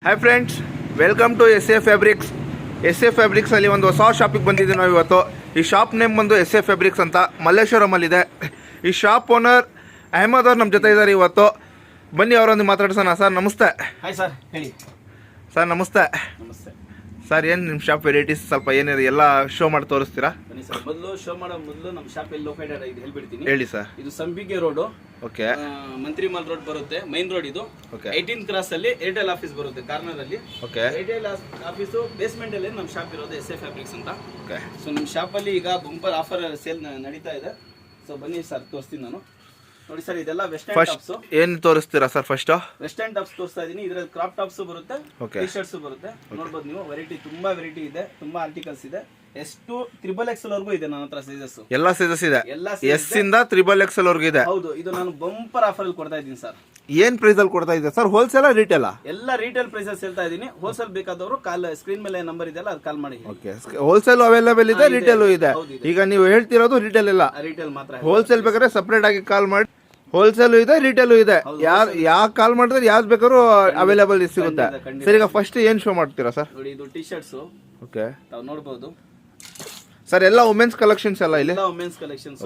Hi friends, welcome to SA fabrics. SA ಫ್ಯಾಬ್ರಿಕ್ಸಲ್ಲಿ ಒಂದು ಹೊಸ ಶಾಪಿಗೆ ಬಂದಿದ್ದೀವಿ ನಾವು ಇವತ್ತು. ಈ ಶಾಪ್ ನೇಮ್ ಬಂದು SA ಫ್ಯಾಬ್ರಿಕ್ಸ್ ಅಂತ ಮಲ್ಲೇಶ್ವರಮಲ್ಲಿದೆ. ಈ ಶಾಪ್ ಓನರ್ ಅಹಮದ್ ಅವ್ರು ನಮ್ಮ ಜೊತೆ ಇದ್ದಾರೆ ಇವತ್ತು. ಬನ್ನಿ ಅವರೊಂದು ಮಾತಾಡ್ಸೋಣ. ಸರ್ ನಮಸ್ತೆ. ಹಾಯ್ ಸರ್, ಹೇಳಿ ಸರ್. ನಮಸ್ತೆ ನಮಸ್ತೆ ಸರ್. ಏನು ನಿಮ್ಮ ಶಾಪ್ ವೆರೈಟೀಸ್ ಸ್ವಲ್ಪ ಏನಿದೆ ಎಲ್ಲ ಶೋ ಮಾಡಿ ತೋರಿಸ್ತೀರಾ? ಬನ್ನಿ ಸರ್. ಮೊದಲು ಶೋ ಮಾಡೋ ಮೊದಲು ನಮ್ಮ ಶಾಪ್ ಎಲ್ಲಿ ಲೊಕೇಟೆಡ್ ಆಗಿದೆ ಹೇಳ್ಬಿಡ್ತೀನಿ. ಹೇಳಿ ಸರ್. ಇದು ಸಂಪಿಗೆ ರೋಡು, ಓಕೆ. ಮಂತ್ರಿ ಮಾಲ್ ರೋಡ್ ಬರುತ್ತೆ, ಮೈನ್ ರೋಡ್ ಇದು. 18th ಕ್ರಾಸ್ ಅಲ್ಲಿ ಏರ್ಟೆಲ್ ಆಫೀಸ್ ಬರುತ್ತೆ ಕಾರ್ನರ್ ಅಲ್ಲಿ. ಓಕೆ. ಏರ್ಟೆಲ್ ಆಫೀಸು ಬೇಸ್ಮೆಂಟ್ ಅಲ್ಲಿ ನಮ್ಮ ಶಾಪ್ ಇರೋದು SA ಫ್ಯಾಬ್ರಿಕ್ಸ್ ಅಂತ. ಓಕೆ. ಸೊ ನಮ್ಮ ಶಾಪ್ ಅಲ್ಲಿ ಈಗ ಬಂಪರ್ ಆಫರ್ ಸೇಲ್ ನಡೀತಾ ಇದೆ. ಸೊ ಬನ್ನಿ ಸರ್, ತೋರಿಸ್ತೀನಿ ನಾನು. ನೋಡಿ ಸರ್, ಇದೆಲ್ಲ ವೆಸ್ಟರ್ನ್ ಟಾಪ್ಸ್. ಏನು ತೋರಿಸ್ತೀರಾ ಸರ್? ಫಸ್ಟ್ ವೆಸ್ಟರ್ನ್ ಟಾಪ್ಸ್ ತೋರಿಸ್ತಾ ಇದೀನಿ. ಇದ್ರಲ್ಲಿ ಕ್ರಾಪ್ ಟಾಪ್ಸ್ ಬರುತ್ತೆ, Okay. ಟಿ ಶರ್ಟ್ಸ್ ಬರುತ್ತೆ. ನೋಡ್ಬೋದು ನೀವು, ವೆರೈಟಿ ತುಂಬಾ ವೆರೈಟಿ ಇದೆ, ತುಂಬಾ ಆರ್ಟಿಕಲ್ಸ್ ಇದೆ. ಎಷ್ಟು XXL ವರೆಗೂ ಇದೆ ನನ್ನ ಹತ್ರ ಸೈಜಸ್. ಎಲ್ಲ ಸೈಜಸ್ ಇದೆ. ಎಲ್ಲ S ಇಂದ XXL ವರೆಗೂ ಇದೆ. ಹೌದು, ಇದು ನಾನು ಬಂಪರ್ ಆಫರ್ ಅಲ್ಲಿ ಕೊಡ್ತಾ ಇದ್ದೀನಿ ಸರ್. ಏನ್ ಪ್ರೈಸ್ ಅಲ್ಲಿ ಕೊಡ್ತಾ ಇದೆ ಸರ್? Wholesale retail? ಎಲ್ಲ ರಿಟೇಲ್ ಪ್ರೈಸಸ್ ಹೇಳ್ತಾ ಇದ್ದೀನಿ. ಹೋಲ್ಸೇಲ್ ಬೇಕಾದವರು ಸ್ಕ್ರೀನ್ ಮೇಲೆ ನಂಬರ್ ಇದೆಯಲ್ಲ, ಅದು ಕಾಲ್ ಮಾಡಿ. ಓಕೆ. ಹೋಲ್ಸೇಲ್ ಅವೈಲೇಬಲ್ ಇದೆ, ರಿಟೇಲ್ ಇದೆ. ಈಗ ನೀವು ಹೇಳ್ತಿರೋದು ರಿಟೇಲ್ ಇಲ್ಲ, ರಿಟೇಲ್ ಮಾತ್ರ. ಹೋಲ್ಸೇಲ್ ಬೇಕಾದ್ರೆ ಸಪರೇಟ್ ಆಗಿ ಕಾಲ್ ಮಾಡಿ. ಹೋಲ್ಸೇಲ್ ಇದೆ, ರಿಟೇಲ್ ಇದೆ. ಯಾವ ಕಾಲ್ ಮಾಡಿದ್ರೆ ಯಾವ್ದು ಬೇಕಾದ್ರೂ ಅವೈಲೇಬಲ್ ಸಿಗುತ್ತೆ. ಸರ್, ಈಗ ಫಸ್ಟ್ ಏನ್ ಶೋ ಮಾಡ್ತೀರಾ ಸರ್? ನೋಡಿ, ಇದು ಟಿ ಶರ್ಟ್ಸ್. ಓಕೆ. ತಾವು ನೋಡಬಹುದು ಸರ್, ಎಲ್ಲ ವುಮೆನ್ಸ್ ಕಲೆಕ್ಷನ್ಸ್ ಎಲ್ಲ ಇಲ್ಲಿ. ಎಲ್ಲ ವುಮೆನ್ಸ್ ಕಲೆಕ್ಷನ್ಸ್.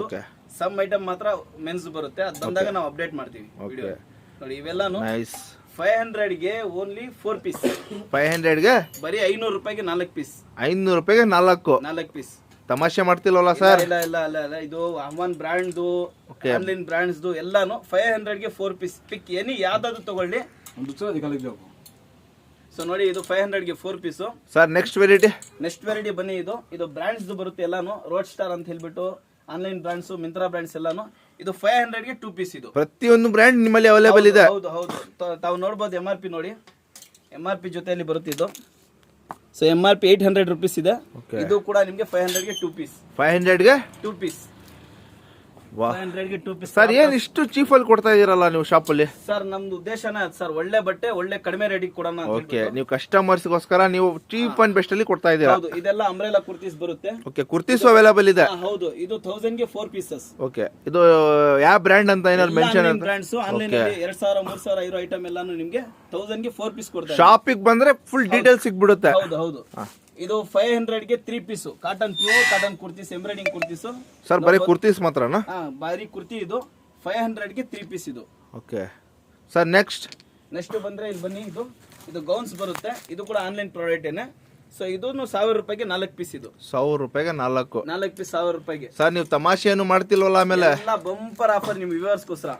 ಸಮ್ ಐಟಮ್ ಮಾತ್ರ ಮೆನ್ಸ್ ಬರುತ್ತೆ, ಅದು ಬಂದಾಗ ನಾವು ಅಪ್ಡೇಟ್ ಮಾಡ್ತೀವಿ ವಿಡಿಯೋ. ನೋಡಿ, ಇವೆಲ್ಲಾನು ನೈಸ್. 500 ಗೆ ಓನ್ಲಿ 4 ಪೀಸ್. 500 ಗೆ ಬರೀ 500 ರೂಪಾಯಿಗೆ 4 ಪೀಸ್. 500 ರೂಪಾಯಿಗೆ 4 ಪೀಸ್. ತಮಾಷೆ ಮಾಡ್ತಿಲ್ವಲ್ಲ ಸರ್? ಇಲ್ಲ ಇಲ್ಲ ಇಲ್ಲ ಇಲ್ಲ, ಇದು ಅಮನ್ ಬ್ರಾಂಡ್, ಆನ್ಲೈನ್ ಬ್ರಾಂಡ್ಸ್ ಎಲ್ಲಾನು 500 ಗೆ 4 ಪೀಸ್. ಪಿಕ್ ಎನಿ ಯಾವ್ದಾದ್ರು ತಗೊಳ್ಳಿ. ಸೊ ನೋಡಿ, ಇದು 500 ಗೆ 4 ಪೀಸ್. ಸರ್, ನೆಕ್ಸ್ಟ್ ವೆರೈಟಿ ಬನ್ನಿ. ಇದು ಬ್ರಾಂಡ್ಸ್ ಬರುತ್ತೆ ಎಲ್ಲಾನು. ರೋಡ್ ಸ್ಟಾರ್ ಅಂತ ಹೇಳ್ಬಿಟ್ಟು ಆನ್ಲೈನ್ ಬ್ರಾಂಡ್ಸ್, ಮಿಂತ್ರಾ ಬ್ರಾಂಡ್ಸ್ ಎಲ್ಲಾನು. ಇದು 500 ಗೆ 2 ಪೀಸ್. ಇದು ಪ್ರತಿಯೊಂದು ಬ್ರ್ಯಾಂಡ್ ನಿಮ್ಮಲ್ಲಿ ಅವೈಲೇಬಲ್ ಇದೆ. ಹೌದು ಹೌದು. ತಾವು ನೋಡಬಹುದು, MRP ನೋಡಿ, MRP ಜೊತೆಯಲ್ಲಿ ಬರುತ್ತೆ ಇದು. ಸೊ MRP 800 ರೂಪೀಸ್ ಇದೆ. ಇದು ಕೂಡ ನಿಮ್ಗೆ 500 ಗೆ 2 ಪೀಸ್. 500 ಗೆ 2 ಪೀಸ್. 500 ಗೆ 2 ಪೀಸ್. ಸರ್, ಏನ್ ಇಷ್ಟು ಚೀಪ್ ಅಲ್ಲಿ ಕೊಡ್ತಾ ಇದೀರಲ್ಲ ನೀವು ಶಾಪ್ ಅಲ್ಲಿ? ಸರ್, ನಮ್ದು ಉದ್ದೇಶನೇ ಅದು ಸರ್, ಒಳ್ಳೆ ಬಟ್ಟೆ ಒಳ್ಳೆ ಕಡಿಮೆ ರೇಟಿಗೆ ಕೊಡೋಣ. ಓಕೆ. ನೀವು ಕಸ್ಟಮರ್ಸ್ಗೋಸ್ಕರ ನೀವು ಚೀಪ್ ಅಂಡ್ ಬೆಸ್ಟ್ ಅಲ್ಲಿ ಕೊಡ್ತಾ ಇದೀರಾ. ಹೌದು. ಇದೆಲ್ಲ ಅಂಬ್ರೆಲಾ ಕುರ್ತೀಸ್ ಬರುತ್ತೆ. ಓಕೆ. ಕುರ್ತೀಸ್ ಅವೈಲೇಬಲ್ ಇದೆ. ಹೌದು. ಇದು 1000 ಗೆ 4 ಪೀಸಸ್. ಓಕೆ. ಇದು ಯಾವ ಬ್ರ್ಯಾಂಡ್ ಅಂತ ಏನಾದ್ರು ಮೆನ್ಷನ್ ಅಂತ? ಬ್ರಾಂಡ್ಸ್ ಆನ್ಲೈನ್ ಅಲ್ಲಿ 2000 3000 ಇರೋ ಐಟಮ್ ಎಲ್ಲಾನು ನಿಮಗೆ 1000 ಗೆ 4 ಪೀಸ್ ಕೊಡ್ತಾರೆ. ಶಾಪಿಗೆ ಬಂದ್ರೆ ಫುಲ್ ಡೀಟೇಲ್ಸ್ ಸಿಗ್ಬಿಡುತ್ತೆ. ಹೌದು ಹೌದು. ಇದು 500 ಗೆ 3 piece. Cotton, pure cotton kurtis, embroidering kurtis. Sir, ಬರೀ ಕುರ್ತೀಸ್ ಮಾತ್ರನಾ? ಬಾರಿ ಕುರ್ತಿ. ಇದು 500 ಗೆ 3 ಪೀಸ್ ಇದು. ಓಕೆ. ಸರ್, ನೆಕ್ಸ್ಟ್ ಬಂದ್ರೆ ಇಲ್ಲಿ ಬನ್ನಿ. ಇದು ಗೌನ್ಸ್ ಬರುತ್ತೆ. ಇದು ಕೂಡ ಆನ್ಲೈನ್ ಪ್ರಾಡಕ್ಟ್ ಏನೆ. ಸೊ ಇದನ್ನು 1000 ರೂಪಾಯಿಗೆ 4 ಪೀಸ್. ಇದು 1000 ರೂಪಾಯಿಗೆ 4 ಪೀಸ್ 1000 ರೂಪಾಯಿಗೆ. ಸರ್, ನೀವು ತಮಾಷೆ ಏನು ಮಾಡ್ತಿಲ್ವಲ್ಲ? ಆಮೇಲೆ ಎಲ್ಲ ಬಂಪರ್ ಆಫರ್ ನಿಮ್ ವ್ಯೂವರ್ಸ್ಗೋಸ್ಕರ.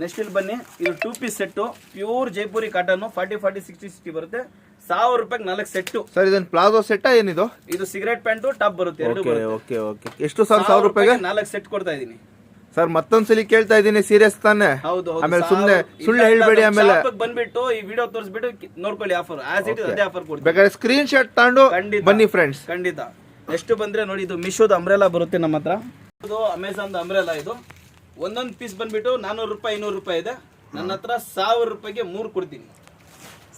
ನೆಕ್ಸ್ಟ್ ಇಲ್ಲಿ ಬನ್ನಿ. ಇದು 2 piece set, pure Jaipuri cotton. 40 40 60 60 ಬರುತ್ತೆ. 1000 ರೂಪಾಯಿಗೆ 4 ಸೆಟ್. ಸರ್, ಇದನ್ ಪ್ಲಾಜೋ ಸೆಟ್ ಏನಿದು? ಇದು ಸಿಗರೇಟ್ ಪ್ಯಾಂಟ್ ಟಾಪ್ ಬರುತ್ತೆ. ಓಕೆ. ಎಷ್ಟು ಸರ್? 1000 ರೂಪಾಯಿಗೆ 4 ಸೆಟ್ ಕೊಡ್ತಾ ಇದೀನಿ. ಸರ್, ಮತ್ತೊಂದ್ಸಲಿ ಕೇಳ್ತಾ ಇದೀನಿ, ಸೀರಿಯಸ್ ತಾನೆ? ಹೌದು. ಆಮೇಲೆ ಸುಳ್ಳು ಹೇಳ್ಬೇಡಿ. ಆಮೇಲೆ ಬಂದ್ಬಿಟ್ಟು ಈ ವಿಡಿಯೋ ತೋರಿಸ್ಬಿಟ್ಟು ನೋಡ್ಕೊಳ್ಳಿ. ಆಫರ್ ಆಸ್ ಇಟ್ ಇಸ್ ಅದೇ ಆಫರ್ ಕೊಡ್ತೀನಿ. ಬೇಕಾದ್ರೆ ಸ್ಕ್ರೀನ್ ಶಾಟ್ ತಗೊಂಡು ಬನ್ನಿ ಫ್ರೆಂಡ್ಸ್. ಖಂಡಿತ. ನೆಕ್ಸ್ಟ್ ಬಂದ್ರೆ ನೋಡಿ, ಇದು ಮಿಶೋದ ಅಂಬ್ರೆಲಾ ಬರುತ್ತೆ ನಮ್ಮ ಹತ್ರ. ಇದು ಅಮೆಜಾನ್ ಅಂಬ್ರೆಲಾ. ಇದು ಒಂದೊಂದು ಪೀಸ್ ಬಂದ್ಬಿಟ್ಟು 400 ರೂಪಾಯಿ 500 ರೂಪಾಯಿ ಇದೆ. ನನ್ನ ಹತ್ರ 1000 ರೂಪಾಯಿಗೆ 3 ಕೊಡ್ತೀನಿ.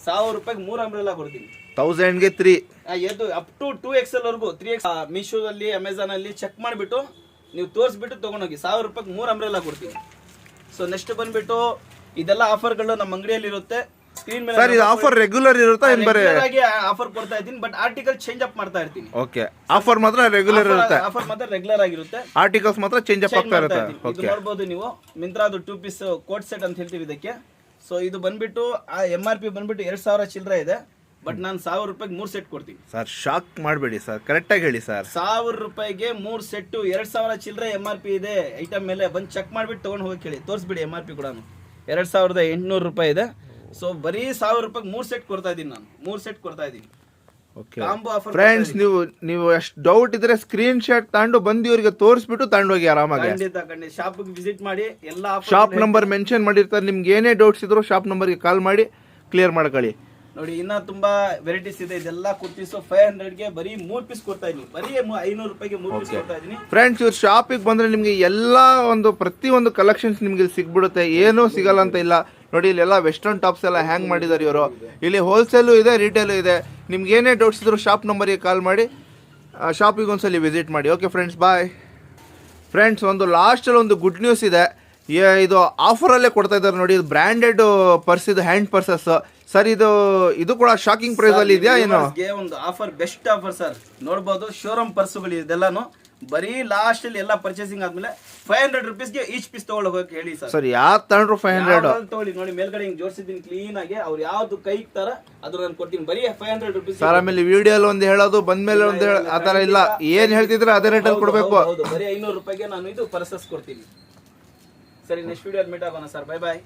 1000 ರೂಪಾಯಿಗೆ 3 ಅಂಬ್ರೆಲಾ ಕೊಡ್ತೀನಿ. 1000 ಗೆ 3. ಇದು ಅಪ್ ಟು 2XL ವರೆಗೂ 3X ಮೀಶೋದಲ್ಲಿ, ಅಮೆಜಾನ್ ಅಲ್ಲಿ ಚೆಕ್ ಮಾಡಿಬಿಟ್ಟು ನೀವು ತೋರಿಸ್ಬಿಟ್ಟು ತಗೊಂಡೋಗಿ. 1000 ರೂಪಾಯಿಗೆ 3 ಅಂಬ್ರೆಲಾ ಕೊಡ್ತೀನಿ. ಸೊ ನೆಕ್ಸ್ಟ್ ಬಂದ್ಬಿಟ್ಟು ಇದೆಲ್ಲ ಆಫರ್ಗಳು ನಮ್ಮ ಅಂಗಡಿಯಲ್ಲಿ ಇರುತ್ತೆ. ಸ್ಕ್ರೀನ್ ಮೇಲೆ ಸರ್, ಇದು ಆಫರ್ ರೆಗ್ಯುಲರ್ ಇರುತ್ತಾ? ಆಫರ್ ಕೊಡ್ತಾ ಇದ್ದೀನಿ, ಬಟ್ ಆರ್ಟಿಕಲ್ ಚೇಂಜ್ ಅಪ್ ಮಾಡ್ತಾ ಇರ್ತೀನಿ. ಓಕೆ. ಆಫರ್ ಮಾತ್ರ ರೆಗ್ಯುಲರ್ ಇರುತ್ತೆ. ಆಫರ್ ಮಾತ್ರ ರೆಗ್ಯುಲರ್ ಆಗಿರುತ್ತೆ. ಆರ್ಟಿಕಲ್ಸ್ ಮಾತ್ರ ಚೇಂಜ್ ಅಪ್ ಆಗ್ತಾ ಇರುತ್ತೆ. ಇದು ನೋಡಬಹುದು ನೀವು, ಮಿಂತ್ರಾದು 2 ಪೀಸ್ ಕೋಟ್ ಸೆಟ್ ಅಂತ ಹೇಳ್ತೀವಿ ಇದಕ್ಕೆ. ಸೊ ಇದು ಬಂದ್ಬಿಟ್ಟು MRP ಬಂದ್ಬಿಟ್ಟು 2000 ಚಿಲ್ಲರೆ ಇದೆ, ಬಟ್ ನಾನು 1000 ರೂಪಾಯಿಗೆ 3 ಸೆಟ್ ಕೊಡ್ತೀನಿ. ಸರ್, ಶಾಕ್ ಮಾಡಬೇಡಿ ಸರ್, ಕರೆಕ್ಟ್ ಆಗಿ ಹೇಳಿ ಸರ್. 1000 ರೂಪಾಯಿಗೆ 3 ಸೆಟ್, 2000 ಚಿಲ್ಲರೆ MRP ಇದೆ ಐಟಮ್ ಮೇಲೆ. ಬಂದು ಚೆಕ್ ಮಾಡ್ಬಿಟ್ಟು ತಗೊಂಡು ಹೋಗಿ ಕೇಳಿ, ತೋರಿಸ್ಬಿಡಿ. MRP ಕೂಡ 2800 ರೂಪಾಯಿ ಇದೆ. ಸೊ ಬರೀ 1000 ರೂಪಾಯಿಗೆ 3 ಸೆಟ್ ಕೊಡ್ತಾ ಇದ್ದೀನಿ ನಾನು. 3 ಸೆಟ್ ಕೊಡ್ತಾ ಇದ್ದೀನಿ. ಫ್ರೆಂಡ್ಸ್, ನೀವು ಎಷ್ಟು ಡೌಟ್ ಇದ್ರೆ ಸ್ಕ್ರೀನ್ ಶಾಟ್ ತಗೊಂಡು ಬಂದು ಇವರಿಗೆ ತೋರಿಸ್ಬಿಟ್ಟು ತಗೊಂಡೋಗಿ ಆರಾಮಾಗಿ. ಖಂಡಿತ ಶಾಪ್ ವಿಸಿಟ್ ಮಾಡಿ. ಎಲ್ಲ ಶಾಪ್ ನಂಬರ್ ಮೆನ್ಷನ್ ಮಾಡಿರ್ತಾರೆ. ನಿಮ್ಗೆ ಏನೇ ಡೌಟ್ಸ್ ಇದ್ರು ಶಾಪ್ ನಂಬರ್ಗೆ ಕಾಲ್ ಮಾಡಿ ಕ್ಲಿಯರ್ ಮಾಡ್ಕೊಳ್ಳಿ. ನೋಡಿ, ಇನ್ನ ತುಂಬಾ ವೆರೈಟೀಸ್ ಇದೆ. ಇದೆಲ್ಲ ಕುರ್ತೀಸ್ 500 ಗೆ ಬರೀ 3 ಪೀಸ್ ಕೊಡ್ತಾ ಇದೀನಿ. ಬರೀ 500 ರೂಪಾಯಿಗೆ 3 ಪೀಸ್ ಕೊಡ್ತಾ ಇದೀನಿ. ಫ್ರೆಂಡ್ಸ್, ಇವ್ರ ಶಾಪಿಗೆ ಬಂದ್ರೆ ನಿಮ್ಗೆ ಎಲ್ಲಾ ಪ್ರತಿಯೊಂದು ಕಲೆಕ್ಷನ್ಸ್ ನಿಮ್ಗೆ ಸಿಗ್ಬಿಡುತ್ತೆ. ಏನೂ ಸಿಗಲ್ಲ ಅಂತ ಇಲ್ಲ. ನೋಡಿ, ಇಲ್ಲೆಲ್ಲ ವೆಸ್ಟರ್ನ್ ಟಾಪ್ಸ್ ಎಲ್ಲ ಹ್ಯಾಂಗ್ ಮಾಡಿದ್ದಾರೆ ಇವರು. ಇಲ್ಲಿ ಹೋಲ್ಸೇಲು ಇದೆ, ರಿಟೇಲು ಇದೆ. ನಿಮ್ಗೆ ಏನೇ ಡೌಟ್ಸ್ ಇದ್ರು ಶಾಪ್ ನಂಬರ್ಗೆ ಕಾಲ್ ಮಾಡಿ, ಶಾಪಿಗೆ ಒಂದ್ಸಲಿ ವಿಸಿಟ್ ಮಾಡಿ. ಓಕೆ ಫ್ರೆಂಡ್ಸ್, ಬಾಯ್. ಫ್ರೆಂಡ್ಸ್, ಲಾಸ್ಟಲ್ಲಿ ಒಂದು ಗುಡ್ ನ್ಯೂಸ್ ಇದೆ. ಇದು ಆಫರಲ್ಲೇ ಕೊಡ್ತಾ ಇದ್ದಾರೆ ನೋಡಿ, ಇದು ಬ್ರ್ಯಾಂಡೆಡ್ ಪರ್ಸ್, ಇದು ಹ್ಯಾಂಡ್ ಪರ್ಸಸ್ ಸರ್. ಇದು ಕೂಡ ಶಾಕಿಂಗ್ ಪ್ರೈಸ್ ಅಲ್ಲಿ ಇದೆಯಾ ಏನು? ಒಂದು ಆಫರ್, ಬೆಸ್ಟ್ ಆಫರ್ ಸರ್. ನೋಡ್ಬೋದು ಶೋರೂಮ್ ಪರ್ಸುಗಳು ಇದೆಲ್ಲಾನು ಬರೀ ಲಾಸ್ಟ್ ಅಲ್ಲಿ ಎಲ್ಲ ಪರ್ಚೇಸಿಂಗ್ ಆದ್ಮೇಲೆ 500 ರುಪೀಸ್ಗೆ ಈಚ್ ಪೀಸ್ ತಗೊಳ್ಳೋಕೆ ಹೇಳಿ ಸರ್. ಸರ್ ಯಾವ್ದು ತಗೊಂಡ್ರು 500 ತಗೊಳ್ಳಿ. ನೋಡಿ ಮೇಲ್ಗಡೆ ಹಿಂಗ್ ಜೋಡಿಸಿದ್ದೀನಿ ಕ್ಲೀನ್ ಆಗಿ, ಅವ್ರು ಯಾವ್ದು ಕೈ ತರ ಅದು ನಾನು ಕೊಡ್ತೀನಿ, ಬರೀ 500 ರುಪೀಸ್ ಸರ್. ಆಮೇಲೆ ವಿಡಿಯೋ ಅಲ್ಲಿ ಒಂದು ಹೇಳೋದು, ಬಂದ್ಮೇಲೆ ಒಂದು ಆತರ ಇಲ್ಲ, ಏನ್ ಹೇಳ್ತಿದ್ರೆ ಅದೇ ರೇಟ್ ಅಲ್ಲಿ ಕೊಡ್ಬೇಕು. ಬರೀ 500 ರೂಪಾಯಿಗೆ ನಾನು ಇದು ಪರ್ಸಸ್ ಕೊಡ್ತೀನಿ. ಸರಿ, ನೆಕ್ಸ್ಟ್ ವಿಡಿಯೋ ಮೀಟ್ ಆಗೋಣ ಸರ್. ಬೈ ಬಾಯ್.